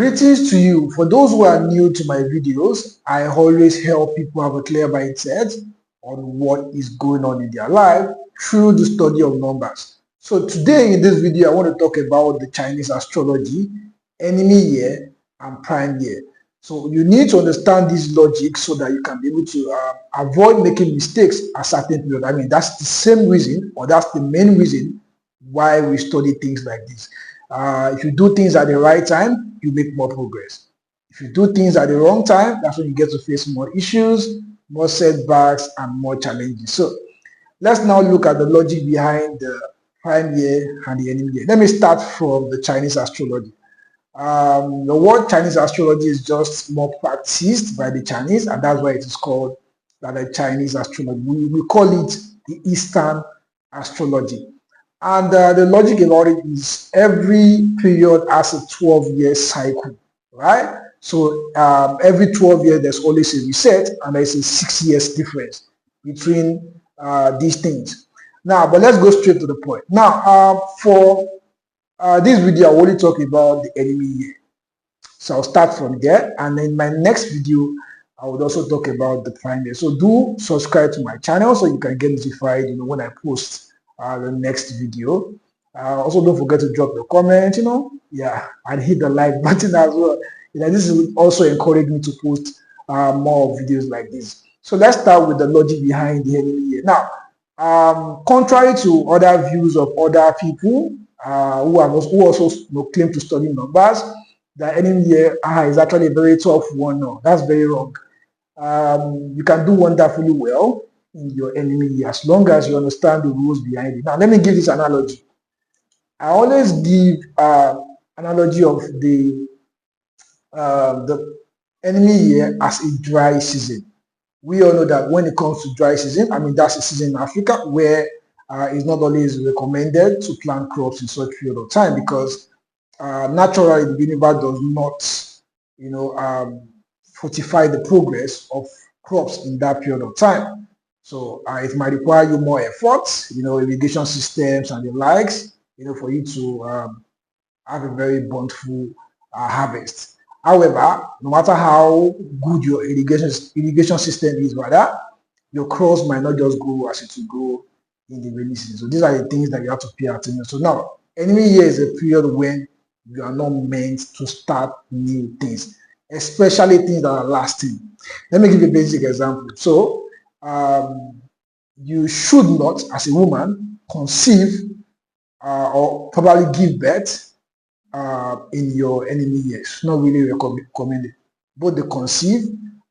Greetings to you. For those who are new to my videos, I always help people have a clear mindset on what is going on in their life through the study of numbers. So today in this video, I want to talk about the Chinese astrology, enemy year, and prime year. So you need to understand this logic so that you can be able to avoid making mistakes at certain period. I mean, that's the same reason, or that's the main reason why we study things like this. If you do things at the right time, you make more progress. If you do things at the wrong time, that's when you get to face more issues, more setbacks, and more challenges. So let's now look at the logic behind the prime year and the enemy year. Let me start from the Chinese astrology. The word Chinese astrology is just more practiced by the Chinese, and that's why it is called the Chinese astrology. We call it the Eastern astrology. And the logic about it is every period has a 12-year cycle, right? So every 12 years, there's always a reset, and there's a 6 years difference between these things. Now, but let's go straight to the point. Now, for this video, I will only talk about the enemy year. So I'll start from there, and in my next video, I would also talk about the prime year. So do subscribe to my channel so you can get notified, when I post the next video. Also, don't forget to drop your comment, and hit the like button as well. This will also encourage me to post more videos like this. So let's start with the logic behind the enemy year. Now, contrary to other views of other people who also claim to study numbers, the enemy year is actually a very tough one. No, that's very wrong. You can do wonderfully well in your enemy year as long as you understand the rules behind it. Now, let me give this analogy. I always give analogy of the enemy year as a dry season. We all know that when it comes to dry season, I mean, that's a season in Africa where it's not always recommended to plant crops in such period of time because naturally the universe does not, fortify the progress of crops in that period of time. So it might require you more effort, irrigation systems and the likes, for you to have a very bountiful harvest. However, no matter how good your irrigation system is, your crops might not just grow as it will grow in the rainy season. So these are the things that you have to pay attention to. So now, enemy year is a period when you are not meant to start new things, especially things that are lasting. Let me give you a basic example. So you should not, as a woman, conceive or probably give birth in your enemy years. It's not really recommended. Both the conceive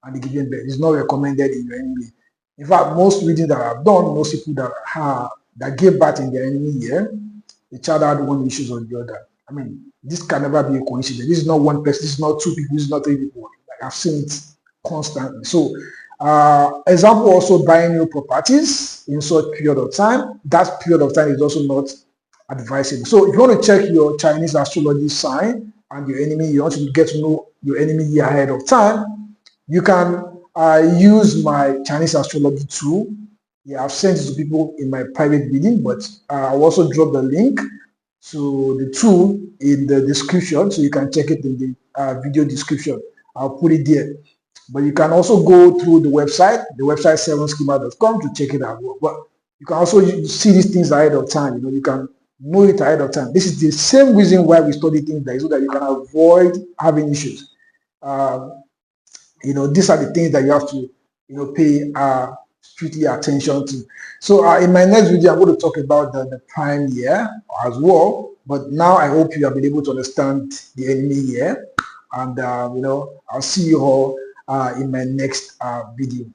and the giving birth is not recommended in your enemy year. In fact, most readings that I've done, most people that gave birth in their enemy year, the child had one issues or the other. I mean, this can never be a coincidence. This is not one person, this is not two people, this is not three people. Like I've seen it constantly. So example, also buying new properties in such period of time. That period of time is also not advisable. So if you want to check your Chinese astrology sign and your enemy, you want to get to know your enemy year ahead of time, you can use my Chinese astrology tool. Yeah, I've sent it to people in my private reading, but I'll also drop the link to the tool in the description, so you can check it in the video description. I'll put it there. But you can also go through the website 7schema.com to check it out. But you can also see these things ahead of time. You can know it ahead of time. This is the same reason why we study things like so that you can avoid having issues. These are the things that you have to, pay strictly attention to. So in my next video, I'm going to talk about the prime year as well. But now I hope you have been able to understand the enemy year. And, I'll see you all in my next video.